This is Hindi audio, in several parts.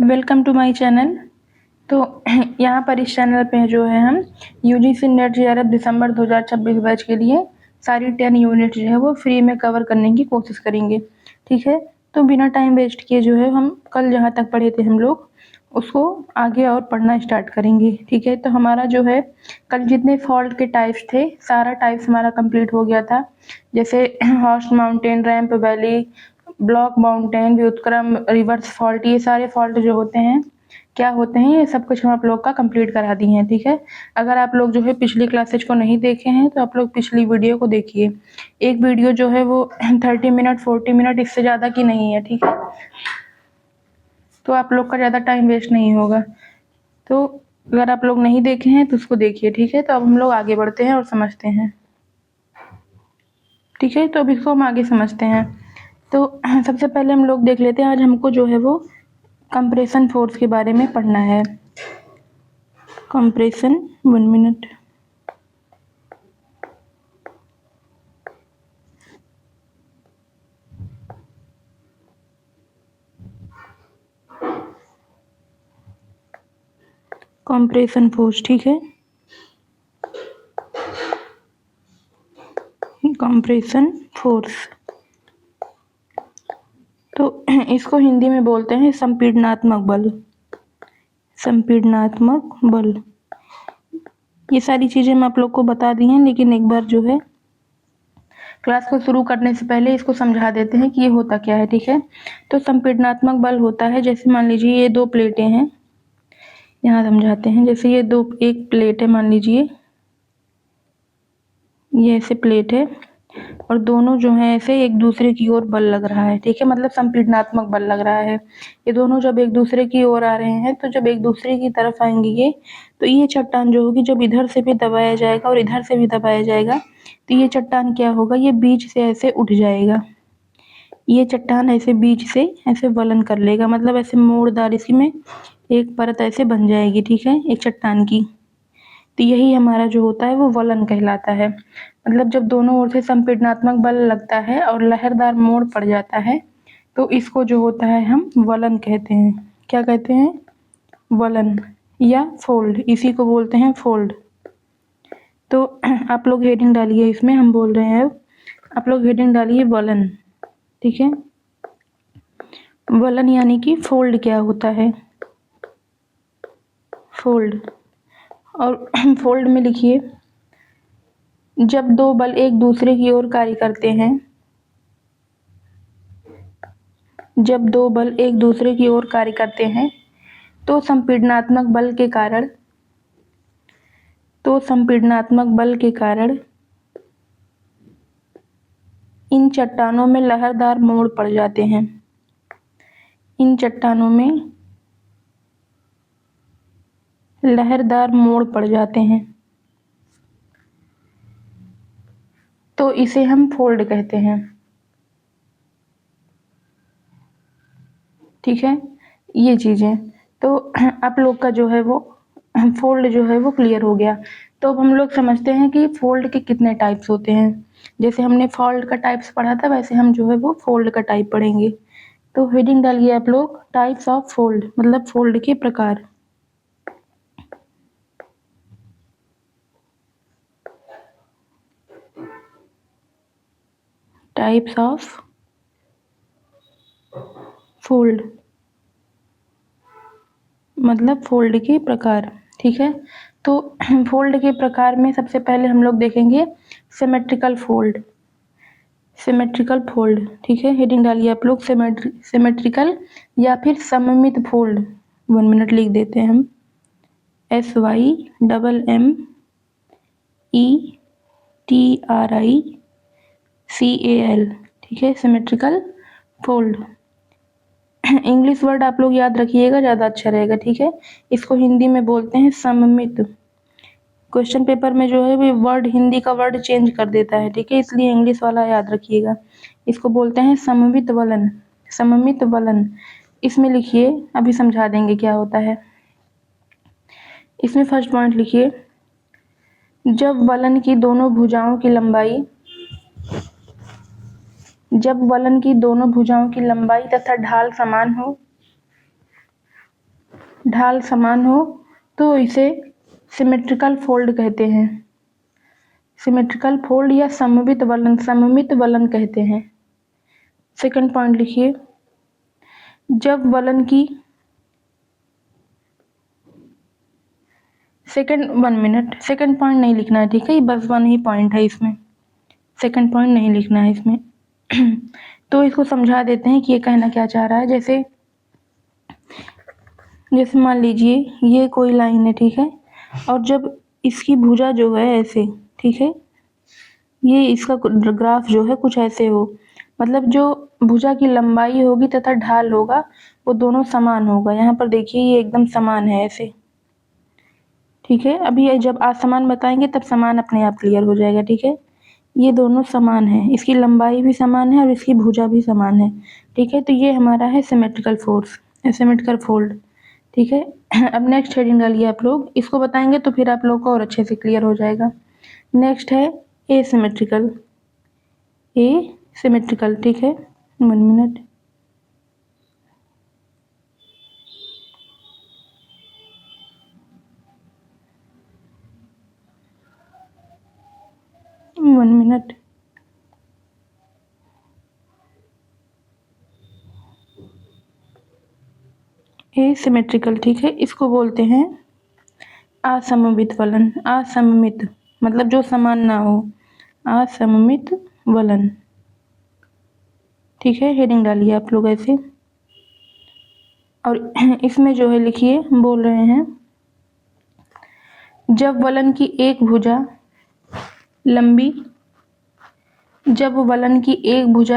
Welcome to my channel. तो यहाँ पर इस चैनल पे जो है हम यूजीसी नेट जेआरएफ दिसंबर 2026 बैच के लिए सारी 10 यूनिट जो है वो फ्री में कवर करने की कोशिश करेंगे। ठीक है, तो बिना टाइम वेस्ट किए जो है हम कल जहाँ तक पढ़े थे हम लोग उसको आगे और पढ़ना स्टार्ट करेंगे। ठीक है, तो हमारा जो है कल जितने फॉल्ट के टाइप्स थे सारा टाइप्स हमारा कंप्लीट हो गया था। जैसे horse mountain, ramp valley, block mountain, व्युत्क्रम, रिवर्स फॉल्ट, ये सारे फॉल्ट जो होते हैं क्या होते हैं ये सब कुछ हम आप लोग का कंप्लीट करा दिए हैं। ठीक है, अगर आप लोग जो है पिछली क्लासेज को नहीं देखे हैं तो आप लोग पिछली वीडियो को देखिए। एक वीडियो जो है वो 30 मिनट 40 मिनट इससे ज़्यादा की नहीं है। ठीक है, तो आप लोग का ज़्यादा टाइम वेस्ट नहीं होगा। तो अगर आप लोग नहीं देखे हैं तो उसको देखिए। ठीक है, तो अब हम लोग आगे बढ़ते हैं और समझते हैं। ठीक है, तो अब इसको हम आगे समझते हैं। तो सबसे पहले हम लोग देख लेते हैं, आज हमको जो है वो कंप्रेशन फोर्स के बारे में पढ़ना है। Compression 1 minute. कंप्रेशन फोर्स, ठीक है, कंप्रेशन फोर्स तो इसको हिंदी में बोलते हैं संपीड़नात्मक बल। संपीड़नात्मक बल, ये सारी चीजें मैं आप लोग को बता दी हैं, लेकिन एक बार जो है क्लास को शुरू करने से पहले इसको समझा देते हैं कि ये होता क्या है। ठीक है, तो संपीड़नात्मक बल होता है, जैसे मान लीजिए ये दो प्लेटें हैं, यहाँ समझाते हैं। जैसे ये दो, एक प्लेट है, मान लीजिए ये ऐसे प्लेट है और दोनों जो है ऐसे एक दूसरे की ओर बल लग रहा है। ठीक है, मतलब संपीड़नात्मक बल लग रहा है। ये दोनों जब एक दूसरे की ओर आ रहे हैं तो जब एक दूसरे की तरफ आएंगे ये, तो ये चट्टान जो होगी जब इधर से भी दबाया जाएगा और इधर से भी दबाया जाएगा तो ये चट्टान क्या होगा, ये बीच से ऐसे उठ जाएगा। ये चट्टान ऐसे बीच से ऐसे वलन कर लेगा, मतलब ऐसे मोड़दार इसी में एक परत ऐसे बन जाएगी। ठीक है, एक चट्टान की। तो यही हमारा जो होता है वो वलन कहलाता है। मतलब जब दोनों ओर से संपीड़नात्मक बल लगता है और लहरदार मोड़ पड़ जाता है तो इसको जो होता है हम वलन कहते हैं। क्या कहते हैं? वलन या फोल्ड, इसी को बोलते हैं फोल्ड। तो आप लोग हेडिंग डालिए, इसमें हम बोल रहे हैं, आप लोग हेडिंग डालिए वलन। ठीक है, वलन यानी कि फोल्ड क्या होता है, फोल्ड। और फोल्ड में लिखिए, जब दो बल एक दूसरे की ओर कार्य करते हैं, जब दो बल एक दूसरे की ओर कार्य करते हैं तो संपीड़नात्मक बल के कारण, तो संपीड़नात्मक बल के कारण इन चट्टानों में लहरदार मोड़ पड़ जाते हैं। इन चट्टानों में लहरदार मोड़ पड़ जाते हैं, तो इसे हम फोल्ड कहते हैं। ठीक है, ये चीजें तो आप लोग का जो है वो फोल्ड जो है वो क्लियर हो गया। तो अब हम लोग समझते हैं कि फोल्ड के कितने टाइप्स होते हैं। जैसे हमने फोल्ड का टाइप्स पढ़ा था वैसे हम जो है वो फोल्ड का टाइप पढ़ेंगे। तो हेडिंग डालिए आप लोग, टाइप्स ऑफ फोल्ड, मतलब फोल्ड के प्रकार। टाइप्स ऑफ फोल्ड मतलब फोल्ड के प्रकार। ठीक है, तो फोल्ड के प्रकार में सबसे पहले हम लोग देखेंगे सिमेट्रिकल फोल्ड। सिमेट्रिकल फोल्ड, ठीक है, हेडिंग डालिए आप लोग, सिमेट्रिकल या फिर सममित फोल्ड। 1 मिनट लिख देते हैं हम, SYMMETRICAL। ठीक है, सिमेट्रिकल फोल्ड। इंग्लिश वर्ड आप लोग याद रखिएगा, ज़्यादा अच्छा रहेगा। ठीक है, इसको हिंदी में बोलते हैं सममित। क्वेश्चन पेपर में जो है वो वर्ड, हिंदी का वर्ड चेंज कर देता है। ठीक है, इसलिए इंग्लिश वाला याद रखिएगा। इसको बोलते हैं सममित वलन। सममित वलन, इसमें लिखिए, अभी समझा देंगे क्या होता है। इसमें फर्स्ट पॉइंट लिखिए, जब वलन की दोनों भुजाओं की लंबाई, जब वलन की दोनों भुजाओं की लंबाई तथा ढाल समान हो, ढाल समान हो तो इसे सिमेट्रिकल फोल्ड कहते हैं। सिमेट्रिकल फोल्ड या सममित वलन कहते हैं। सेकंड पॉइंट लिखिए, जब वलन की सेकंड पॉइंट नहीं लिखना है, ठीक है, बस वन ही पॉइंट है इसमें, सेकंड पॉइंट नहीं लिखना है इसमें। तो इसको समझा देते हैं कि ये कहना क्या चाह रहा है। जैसे मान लीजिए ये कोई लाइन है, ठीक है, और जब इसकी भुजा जो है ऐसे, ठीक है, ये इसका ग्राफ जो है कुछ ऐसे हो, मतलब जो भुजा की लंबाई होगी तथा ढाल होगा वो दोनों समान होगा। यहाँ पर देखिए ये एकदम समान है ऐसे, ठीक है। अभी ये जब असमान बताएंगे तब समान अपने आप क्लियर हो जाएगा, ठीक है। ये दोनों समान है, इसकी लंबाई भी समान है और इसकी भुजा भी समान है, ठीक है। तो ये हमारा है सिमेट्रिकल फोल्ड, ठीक है। अब नेक्स्ट हेडिंग डालिए आप लोग, इसको बताएंगे तो फिर आप लोग को और अच्छे से क्लियर हो जाएगा। नेक्स्ट है एसिमेट्रिकल, ठीक है। 1 मिनट, एसिमेट्रिकल, ठीक है। इसको बोलते हैं असममित वलन। असममित मतलब जो समान ना हो, असममित वलन, ठीक है। हेडिंग डालिए आप लोग ऐसे, और इसमें जो है लिखिए, बोल रहे हैं जब वलन की एक भुजा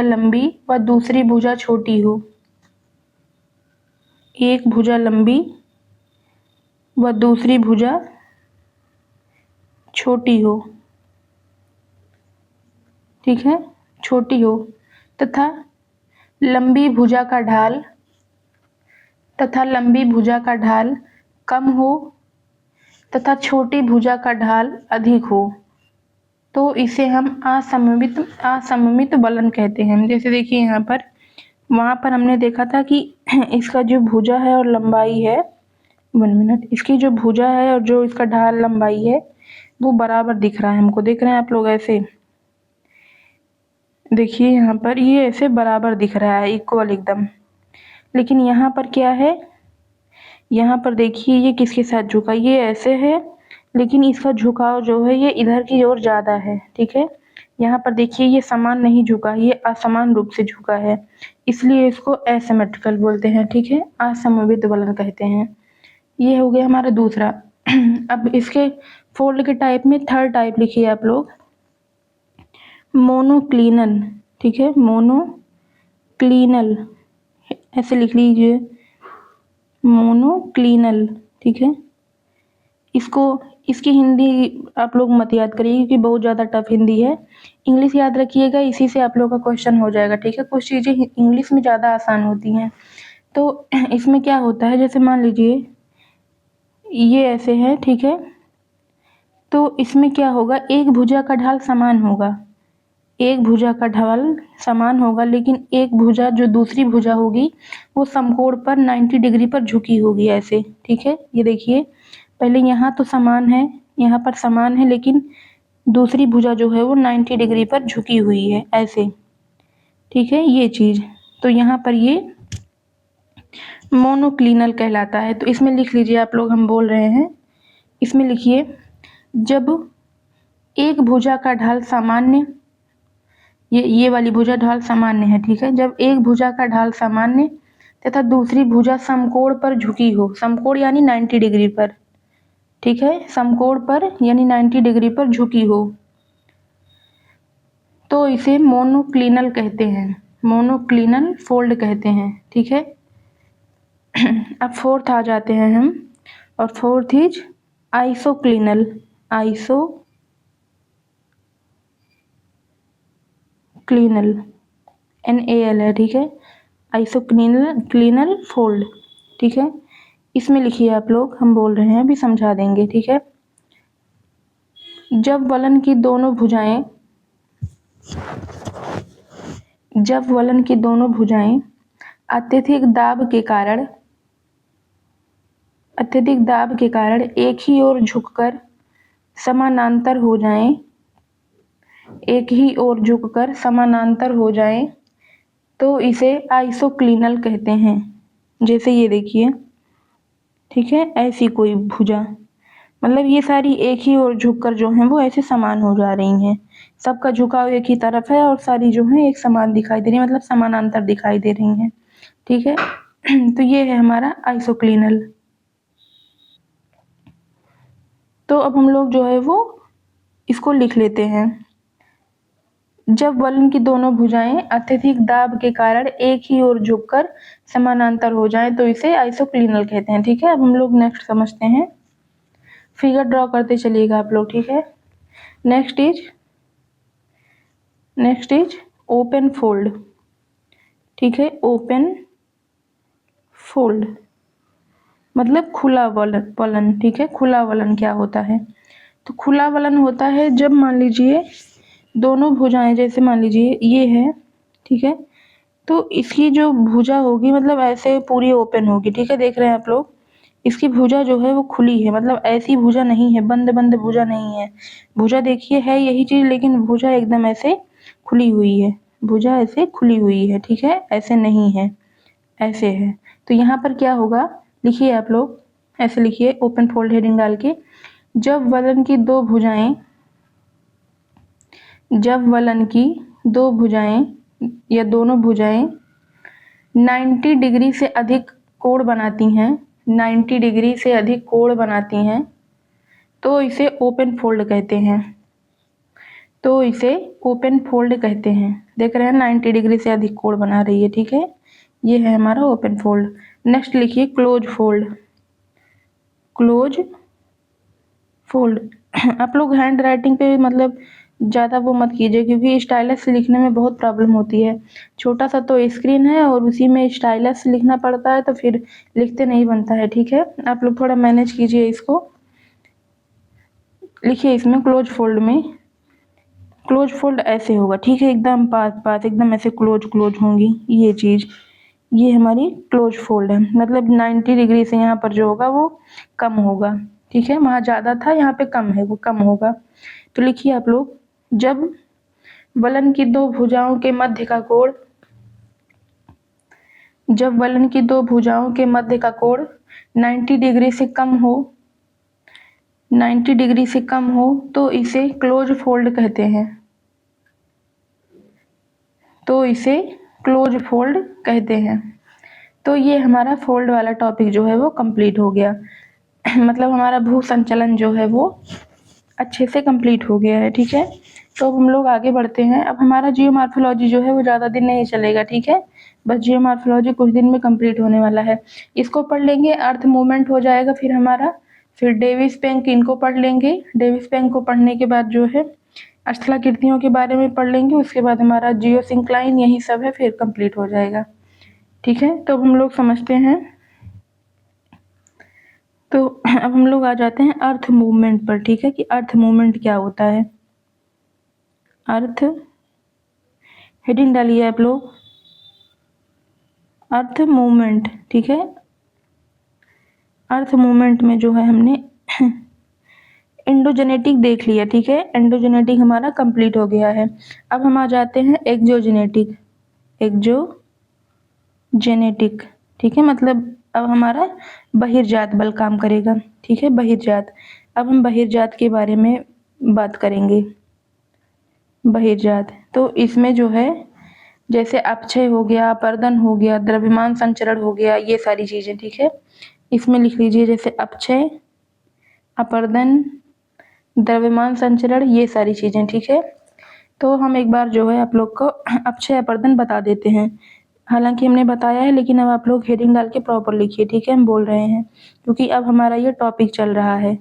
लंबी व दूसरी भुजा छोटी हो, एक भुजा लंबी व दूसरी भुजा छोटी हो, ठीक है, छोटी हो, तथा लंबी भुजा का ढाल कम हो तथा छोटी भुजा का ढाल अधिक हो, तो इसे हम असममित वलन कहते हैं। जैसे देखिए यहाँ पर, वहाँ पर हमने देखा था कि इसका जो भुजा है और लंबाई है, 1 मिनट, इसकी जो भुजा है और जो इसका ढाल लंबाई है वो बराबर दिख रहा है हमको, देख रहे हैं आप लोग ऐसे, देखिए यहाँ पर ये ऐसे बराबर दिख रहा है, इक्वल एकदम। लेकिन यहाँ पर क्या है, यहाँ पर देखिए ये किसके साथ झुका, ये ऐसे है, लेकिन इसका झुकाव जो है ये इधर की ओर ज़्यादा है, ठीक है। यहाँ पर देखिए ये समान नहीं झुका, ये असमान रूप से झुका है, इसलिए इसको एसिमेट्रिकल बोलते हैं, ठीक है, असममित वलन कहते हैं। ये हो गया हमारा दूसरा। अब इसके फोल्ड के टाइप में थर्ड टाइप लिखिए आप लोग, मोनोक्लिनल, ठीक है, मोनोक्लिनल, ऐसे लिख लीजिए, मोनोक्लिनल, ठीक है। इसकी हिंदी आप लोग मत याद करिए क्योंकि बहुत ज़्यादा टफ हिंदी है, इंग्लिश याद रखिएगा, इसी से आप लोग का क्वेश्चन हो जाएगा, ठीक है। कुछ चीज़ें इंग्लिश में ज़्यादा आसान होती हैं। तो इसमें क्या होता है, जैसे मान लीजिए ये ऐसे है, ठीक है, तो इसमें क्या होगा, एक भुजा का ढाल समान होगा, लेकिन एक भुजा जो दूसरी भुजा होगी वो समकोण पर 90 डिग्री पर झुकी होगी ऐसे, ठीक है। ये देखिए पहले यहाँ तो समान है, यहाँ पर समान है, लेकिन दूसरी भुजा जो है वो 90 डिग्री पर झुकी हुई है ऐसे, ठीक है, ये चीज़। तो यहाँ पर ये मोनोक्लिनल कहलाता है। तो इसमें लिख लीजिए आप लोग, हम बोल रहे हैं, इसमें लिखिए, जब एक भुजा का ढाल सामान्य, ये वाली भुजा ढाल सामान्य है, ठीक है, जब एक भुजा का ढाल सामान्य तथा दूसरी भुजा समकोण पर झुकी हो, समकोण यानी 90 डिग्री पर, ठीक है, समकोण पर यानी 90 डिग्री पर झुकी हो, तो इसे मोनोक्लिनल कहते हैं, मोनोक्लिनल फोल्ड कहते हैं, ठीक है। अब फोर्थ आ जाते हैं हम, और फोर्थ इज आइसोक्लिनल, NaL है, ठीक है, आइसोक्लिनल फोल्ड, ठीक है। इसमें लिखिए आप लोग, हम बोल रहे हैं, अभी समझा देंगे, ठीक है। जब वलन की दोनों भुजाएं अत्यधिक दाब के कारण अत्यधिक दाब के कारण एक ही ओर झुककर समानांतर हो जाएं, एक ही ओर झुककर समानांतर हो जाएं तो इसे आइसोक्लिनल कहते हैं। जैसे ये देखिए, ठीक है, ऐसी कोई भुजा, मतलब ये सारी एक ही ओर झुककर जो है वो ऐसे समान हो जा रही हैं, सबका झुकाव एक ही तरफ है और सारी जो है एक समान दिखाई दे रही है, मतलब समानांतर दिखाई दे रही हैं, ठीक है। तो ये है हमारा आइसोक्लिनल। तो अब हम लोग जो है वो इसको लिख लेते हैं। जब वलन की दोनों भुजाएं अत्यधिक दाब के कारण एक ही ओर झुककर समानांतर हो जाएं तो इसे आइसोक्लिनल कहते हैं, ठीक है। अब हम लोग नेक्स्ट समझते हैं, फिगर ड्रॉ करते चलिएगा आप लोग, ठीक है। नेक्स्ट इज ओपन फोल्ड, ठीक है। ओपन फोल्ड मतलब खुला वलन, ठीक है। खुला वलन क्या होता है? तो खुला वलन होता है जब मान लीजिए दोनों भुजाएं, जैसे मान लीजिए ये है, ठीक है, तो इसकी जो भुजा होगी मतलब ऐसे पूरी ओपन होगी, ठीक है। देख रहे हैं आप लोग, इसकी भुजा जो है वो खुली है, मतलब ऐसी भुजा नहीं है, बंद बंद भुजा नहीं है। भुजा देखिए है यही चीज, लेकिन भुजा एकदम ऐसे खुली हुई है, भुजा ऐसे खुली हुई है, ठीक है, ऐसे नहीं है, ऐसे है। तो यहाँ पर क्या होगा, लिखिए आप लोग, ऐसे लिखिए ओपन फोल्ड हेडिंग डाल के, जब वलन की दो भुजाएं, जब वलन की दो भुजाएं या दोनों भुजाएं 90 डिग्री से अधिक कोण बनाती हैं, 90 डिग्री से अधिक कोण बनाती हैं तो इसे ओपन फोल्ड कहते हैं, तो इसे ओपन फोल्ड कहते हैं। देख रहे हैं 90 डिग्री से अधिक कोण बना रही है, ठीक है, ये है हमारा ओपन फोल्ड। नेक्स्ट लिखिए क्लोज फोल्ड, क्लोज फोल्ड। आप लोग हैंड राइटिंग पे मतलब ज़्यादा वो मत कीजिए, क्योंकि स्टाइलस से लिखने में बहुत प्रॉब्लम होती है। छोटा सा तो स्क्रीन है और उसी में स्टाइलस से लिखना पड़ता है, तो फिर लिखते नहीं बनता है, ठीक है। आप लोग थोड़ा मैनेज कीजिए इसको। लिखिए इसमें क्लोज फोल्ड में, क्लोज फोल्ड ऐसे होगा, ठीक है, एकदम पास पास एकदम ऐसे क्लोज क्लोज होंगी ये चीज़, ये हमारी क्लोज फोल्ड है। मतलब 90 डिग्री से यहाँ पर जो होगा वो कम होगा, ठीक है, वहाँ ज़्यादा था यहाँ पे कम है, वो कम होगा। तो लिखिए आप लोग, जब वलन की दो भुजाओं के मध्य का कोण, जब वलन की दो भुजाओं के मध्य का कोण 90 डिग्री से कम हो, 90 डिग्री से कम हो तो इसे क्लोज फोल्ड कहते हैं, तो इसे क्लोज फोल्ड कहते हैं। तो ये हमारा फोल्ड वाला टॉपिक जो है वो कंप्लीट हो गया। मतलब हमारा भू संचलन जो है वो अच्छे से कंप्लीट हो गया है, ठीक है। तो अब हम लोग आगे बढ़ते हैं। अब हमारा जियोमॉर्फोलॉजी जो है वो ज़्यादा दिन नहीं चलेगा, ठीक है, बस जियोमॉर्फोलॉजी कुछ दिन में कंप्लीट होने वाला है। इसको पढ़ लेंगे, अर्थ मूवमेंट हो जाएगा फिर हमारा, फिर डेविस पेंक इनको पढ़ लेंगे। डेविस पेंक को पढ़ने के बाद जो है स्थलाकृतियों के बारे में पढ़ लेंगे, उसके बाद हमारा जियोसिंक्लाइन यही सब है, फिर कंप्लीट हो जाएगा, ठीक है। तो अब हम लोग समझते हैं, तो अब हम लोग आ जाते हैं अर्थ मूवमेंट पर, ठीक है, कि अर्थ मूवमेंट क्या होता है। अर्थ हेडिंग डालिए आप लोग, अर्थ मूवमेंट, ठीक है। अर्थ मूवमेंट में जो है हमने एंडोजेनेटिक देख लिया, ठीक है, एंडोजेनेटिक हमारा कंप्लीट हो गया है। अब हम आ जाते हैं एक्सोजेनेटिक, एक्सोजेनेटिक, ठीक है, मतलब अब हमारा बहिर्जात बल काम करेगा, ठीक है, बहिर्जात। अब हम बहिर्जात के बारे में बात करेंगे। बहिर्जात, तो इसमें जो है जैसे अपक्षय हो गया, अपर्दन हो गया, द्रव्यमान संचरण हो गया, ये सारी चीजें, ठीक है। इसमें लिख लीजिए जैसे अपक्षय, अपर्दन, द्रव्यमान संचरण, ये सारी चीजें, ठीक है। तो हम एक बार जो है आप लोग को अपक्षय अपर्दन बता देते हैं। हालांकि हमने बताया है, लेकिन अब आप लोग हेडिंग डाल के प्रॉपर लिखिए, ठीक है, हम बोल रहे हैं क्योंकि अब हमारा ये टॉपिक चल रहा है।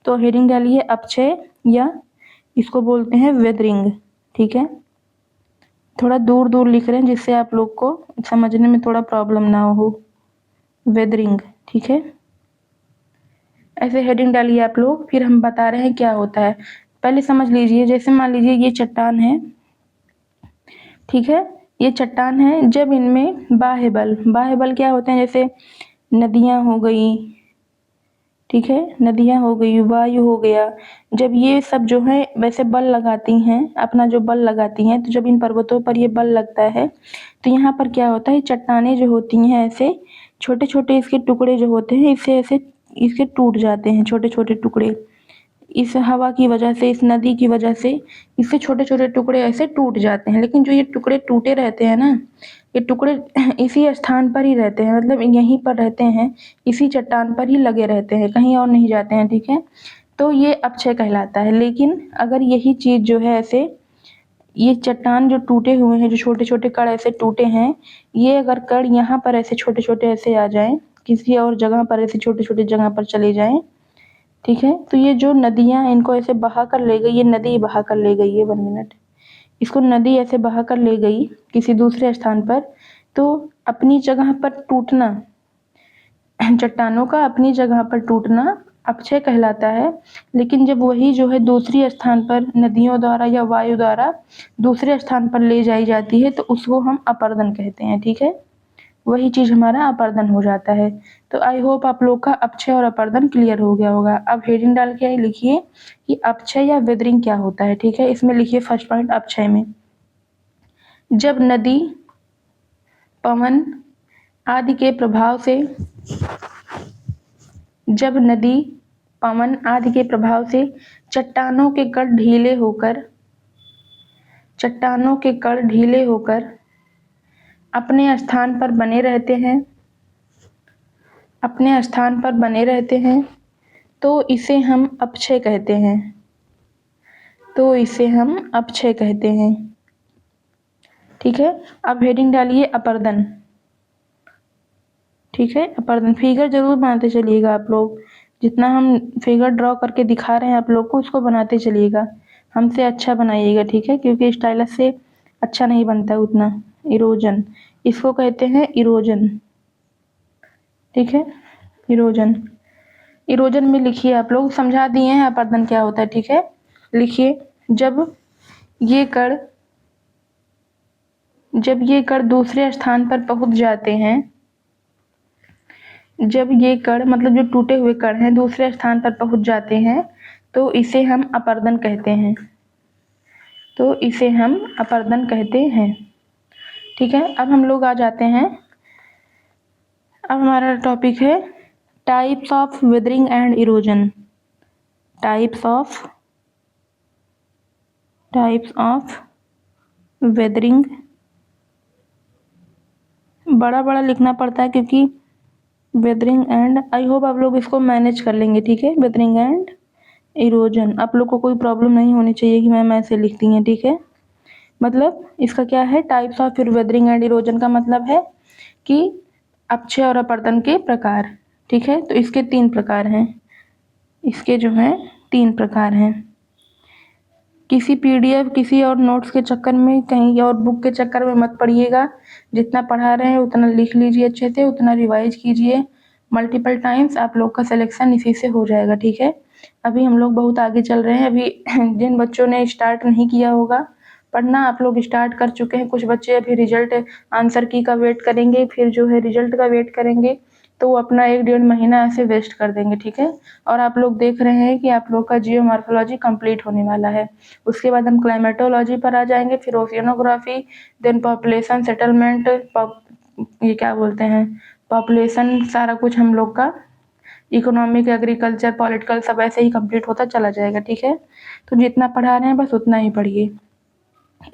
तो हेडिंग डालिए अपक्षय, या इसको बोलते हैं वेदरिंग, ठीक है। थोड़ा दूर दूर लिख रहे हैं जिससे आप लोग को समझने में थोड़ा प्रॉब्लम ना हो। वेदरिंग, ठीक है, ऐसे हेडिंग डालिए आप लोग। फिर हम बता रहे हैं क्या होता है, पहले समझ लीजिए। जैसे मान लीजिए ये चट्टान है, ठीक है, ये चट्टान है, जब इनमें बाह्य बल, बाह्य बल क्या होते हैं, जैसे नदियां हो गई, ठीक है, नदियाँ हो गई, वायु हो गया, जब ये सब जो है वैसे बल लगाती हैं, अपना जो बल लगाती हैं, तो जब इन पर्वतों पर ये बल लगता है तो यहाँ पर क्या होता है, चट्टानें जो होती हैं ऐसे छोटे छोटे इसके टुकड़े जो होते हैं इससे ऐसे इसके टूट जाते हैं, छोटे छोटे टुकड़े इस हवा की वजह से, इस नदी की वजह से इससे छोटे छोटे टुकड़े ऐसे टूट जाते हैं। लेकिन जो ये टुकड़े टूटे रहते हैं ना, ये टुकड़े इसी स्थान पर ही रहते हैं, मतलब यहीं पर रहते हैं, इसी चट्टान पर ही लगे रहते हैं, कहीं और नहीं जाते हैं। ठीक है, तो ये अपक्षय कहलाता है। लेकिन अगर यही चीज जो है ऐसे ये चट्टान जो टूटे हुए हैं, जो छोटे छोटे कण ऐसे टूटे हैं, ये अगर कण यहाँ पर ऐसे छोटे छोटे ऐसे आ जाएं, किसी और जगह पर ऐसे छोटे छोटे जगह पर चले जाएं, ठीक है, तो ये जो नदियां इनको ऐसे बहा कर ले गई, ये नदी बहा कर ले गई है, 1 मिनट, इसको नदी ऐसे बहा कर ले गई किसी दूसरे स्थान पर, तो अपनी जगह पर टूटना, चट्टानों का अपनी जगह पर टूटना अपक्षय कहलाता है। लेकिन जब वही जो है दूसरी स्थान पर नदियों द्वारा या वायु द्वारा दूसरे स्थान पर ले जाई जाती है तो उसको हम अपर्दन कहते हैं। ठीक है, वही चीज हमारा अपर्दन हो जाता है। तो आई होप आप लोग का अपक्षय और अपर्दन क्लियर हो गया होगा। अब हेडिंग डाल के लिखिए कि अपक्षय या विदरिंग क्या होता है। ठीक है, इसमें लिखिए फर्स्ट पॉइंट अपक्षय में, जब नदी, पवन आदि के प्रभाव से, जब नदी, पवन आदि के प्रभाव से चट्टानों के कण ढीले होकर, चट्टानों के कण ढीले होकर अपने स्थान पर बने रहते हैं, अपने स्थान पर बने रहते हैं, तो इसे हम अपक्षय कहते हैं, तो इसे हम अपक्षय कहते हैं। ठीक है, अब हेडिंग डालिए अपर्दन। ठीक है, अपर्दन फिगर जरूर बनाते चलिएगा आप लोग, जितना हम फिगर ड्रॉ करके दिखा रहे हैं आप लोग को उसको बनाते चलिएगा, हमसे अच्छा बनाइएगा। ठीक है, क्योंकि स्टाइलस से अच्छा नहीं बनता उतना। इरोजन, इसको कहते हैं इरोजन। ठीक है, इरोजन, इरोजन में लिखिए, आप लोग समझा दिए हैं अपर्दन क्या होता है। ठीक है, लिखिए, जब ये कण, जब ये कण दूसरे स्थान पर पहुंच जाते हैं, जब ये कण मतलब जो टूटे हुए कण हैं दूसरे स्थान पर पहुंच जाते हैं तो इसे हम अपर्दन कहते हैं, तो इसे हम अपर्दन कहते हैं। ठीक है, अब हम लोग आ जाते हैं, अब हमारा टॉपिक है types of withering and erosion. Types of withering, बड़ा बड़ा लिखना पड़ता है क्योंकि विदरिंग एंड, आई होप आप लोग इसको मैनेज कर लेंगे। ठीक है, विदरिंग एंड इरोजन, आप लोग को कोई प्रॉब्लम नहीं होनी चाहिए कि मैम ऐसे लिखती हैं। ठीक है, मतलब इसका क्या है, types of weathering and erosion का मतलब है कि अपक्षय और अपर्दन के प्रकार। ठीक है, तो इसके 3 प्रकार हैं, इसके जो हैं 3 प्रकार हैं। किसी पीडीएफ किसी और नोट्स के चक्कर में, कहीं और बुक के चक्कर में मत पढ़िएगा, जितना पढ़ा रहे हैं उतना लिख लीजिए अच्छे से, उतना रिवाइज कीजिए मल्टीपल टाइम्स, आप लोग का सिलेक्शन इसी से हो जाएगा। ठीक है, अभी हम लोग बहुत आगे चल रहे हैं, अभी जिन बच्चों ने स्टार्ट नहीं किया होगा पढ़ना, आप लोग स्टार्ट कर चुके हैं, कुछ बच्चे अभी रिजल्ट आंसर की का वेट करेंगे, फिर जो है रिजल्ट का वेट करेंगे, तो वो अपना 1-1.5 महीना ऐसे वेस्ट कर देंगे। ठीक है, और आप लोग देख रहे हैं कि आप लोग का जियोमॉर्फोलॉजी कंप्लीट होने वाला है, उसके बाद हम क्लाइमेटोलॉजी पर आ जाएंगे, फिर ओशियनोग्राफी, देन पॉपुलेशन सेटलमेंट, ये क्या बोलते हैं, पॉपुलेशन, सारा कुछ हम लोग का इकोनॉमिक, एग्रीकल्चर, पॉलिटिकल सब ऐसे ही कंप्लीट होता चला जाएगा। ठीक है, तो जितना पढ़ा रहे हैं बस उतना ही पढ़िए,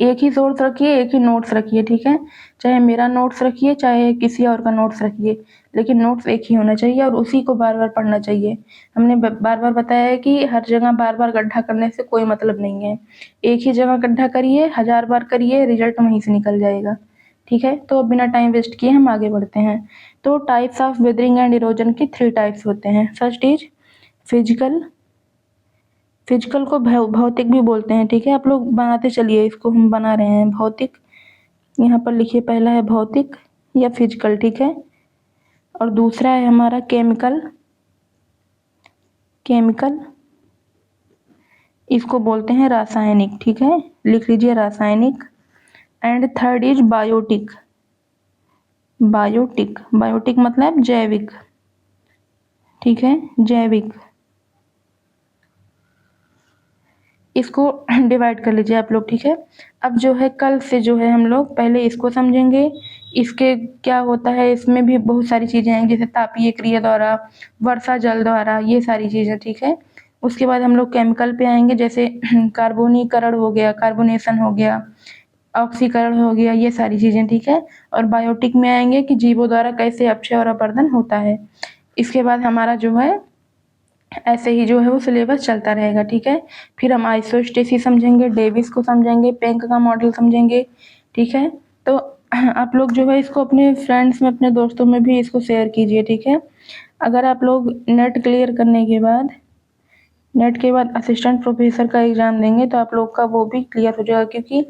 एक ही सोर्स रखिए, एक ही नोट्स रखिए। ठीक है, चाहे मेरा नोट्स रखिए चाहे किसी और का नोट्स रखिए, लेकिन नोट्स एक ही होना चाहिए और उसी को बार बार पढ़ना चाहिए। हमने बार बार बताया है कि हर जगह बार बार गड्ढा करने से कोई मतलब नहीं है, एक ही जगह गड्ढा करिए, 1000 बार करिए, रिजल्ट वहीं से निकल जाएगा। ठीक है, तो बिना टाइम वेस्ट किए हम आगे बढ़ते हैं। तो types of withering and erosion के 3 टाइप्स होते हैं। फर्स्ट इज फिजिकल, फिजिकल को भौतिक भी बोलते हैं। ठीक है, आप लोग बनाते चलिए, इसको हम बना रहे हैं भौतिक, यहाँ पर लिखिए, पहला है भौतिक या फिजिकल। ठीक है, और दूसरा है हमारा केमिकल, केमिकल इसको बोलते हैं रासायनिक। ठीक है, लिख लीजिए रासायनिक। And third is biotic, biotic, biotic मतलब जैविक, ठीक है, जैविक, इसको डिवाइड कर लीजिए आप लोग, ठीक है। अब जो है कल से जो है हम लोग पहले इसको समझेंगे, इसके क्या होता है, इसमें भी बहुत सारी चीज़ें हैं जैसे तापीय क्रिया द्वारा, वर्षा जल द्वारा, ये सारी चीज़ें, ठीक है। उसके बाद हम लोग केमिकल पे आएंगे, जैसे कार्बोनीकरण हो गया, कार्बोनेशन हो गया, ऑक्सीकरण हो गया, ये सारी चीज़ें, ठीक है। और बायोटिक में आएंगे कि जीवों द्वारा कैसे अपक्षय और अपर्दन होता है। इसके बाद हमारा जो है ऐसे ही जो है वो सिलेबस चलता रहेगा, ठीक है। फिर हम आइसोस्टेसिस समझेंगे, डेविस को समझेंगे, पेंक का मॉडल समझेंगे, ठीक है। तो आप लोग जो है इसको अपने फ्रेंड्स में, अपने दोस्तों में भी इसको शेयर कीजिए, ठीक है। अगर आप लोग नेट के बाद असिस्टेंट प्रोफेसर का एग्ज़ाम देंगे तो आप लोग का वो भी क्लियर हो जाएगा, क्योंकि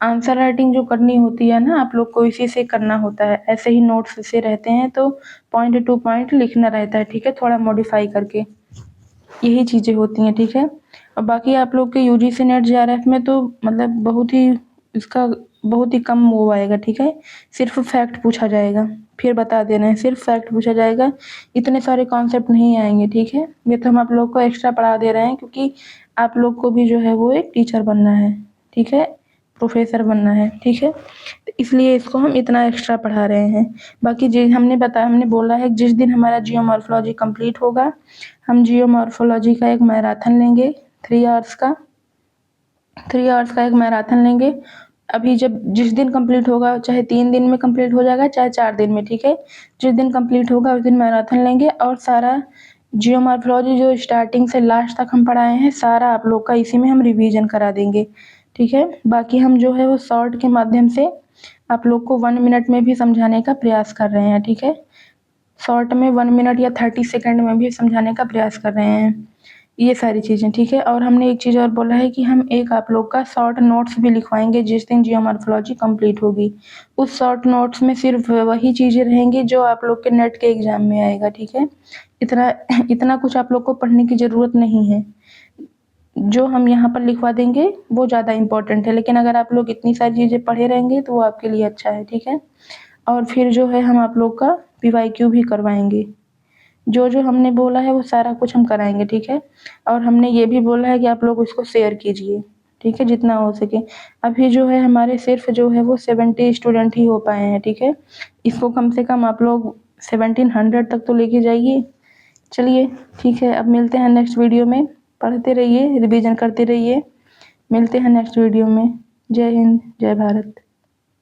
आंसर राइटिंग जो करनी होती है ना, आप लोग को इसी से करना होता है। ऐसे ही नोट्स से रहते हैं तो पॉइंट टू पॉइंट लिखना रहता है, ठीक है, थोड़ा मॉडिफाई करके, यही चीज़ें होती हैं, ठीक है। और बाकी आप लोग के यूजीसी नेट जेआरएफ में तो मतलब बहुत ही कम वो आएगा, ठीक है। सिर्फ फैक्ट पूछा जाएगा, फिर बता दे रहे हैं, सिर्फ फैक्ट पूछा जाएगा, इतने सारे कॉन्सेप्ट नहीं आएंगे, ठीक है। ये तो हम आप लोग को एक्स्ट्रा पढ़ा दे रहे हैं, क्योंकि आप लोग को भी जो है वो एक टीचर बनना है, ठीक है, प्रोफेसर बनना है, ठीक है। तो इसलिए इसको हम इतना एक्स्ट्रा पढ़ा रहे हैं। बाकी हमने बोला है जिस दिन हमारा जियोमॉर्फोलॉजी कंप्लीट होगा, हम जियोमॉर्फोलॉजी का एक मैराथन लेंगे, 3 आवर्स का, 3 आवर्स का एक मैराथन लेंगे। अभी जिस दिन कंप्लीट होगा, चाहे 3 दिन में कंप्लीट हो जाएगा, चाहे 4 दिन में, ठीक है। जिस दिन कंप्लीट होगा उस दिन मैराथन लेंगे, और सारा जियोमॉर्फोलॉजी जो स्टार्टिंग से लास्ट तक हम पढ़ाए हैं, सारा आप लोग का इसी में हम रिवीजन करा देंगे, ठीक है। बाकी हम जो है वो शॉर्ट के माध्यम से आप लोग को 1 मिनट में भी समझाने का प्रयास कर रहे हैं, ठीक है। शॉर्ट में 1 मिनट या 30 सेकंड में भी समझाने का प्रयास कर रहे हैं, ये सारी चीज़ें, ठीक है। और हमने एक चीज़ और बोला है कि हम एक आप लोग का शॉर्ट नोट्स भी लिखवाएंगे जिस दिन जियोमॉर्फोलॉजी कंप्लीट होगी। उस शॉर्ट नोट्स में सिर्फ वही चीज़ें रहेंगी जो आप लोग के नेट के एग्ज़ाम में आएगा, ठीक है। इतना इतना कुछ आप लोग को पढ़ने की ज़रूरत नहीं है, जो हम यहाँ पर लिखवा देंगे वो ज़्यादा इम्पोर्टेंट है। लेकिन अगर आप लोग इतनी सारी चीज़ें पढ़े रहेंगे तो वो आपके लिए अच्छा है, ठीक है। और फिर जो है हम आप लोग का पीवाईक्यू भी करवाएंगे, जो जो हमने बोला है वो सारा कुछ हम कराएंगे, ठीक है। और हमने ये भी बोला है कि आप लोग उसको शेयर कीजिए, ठीक है, जितना हो सके। अभी जो है हमारे सिर्फ जो है वो 70 स्टूडेंट ही हो पाए हैं, ठीक है। इसको कम से कम आप लोग 1700 तक तो लेके जाइए। चलिए ठीक है, अब मिलते हैं नेक्स्ट वीडियो में। पढ़ते रहिए, रिवीजन करते रहिए, मिलते हैं नेक्स्ट वीडियो में। जय हिंद, जय भारत।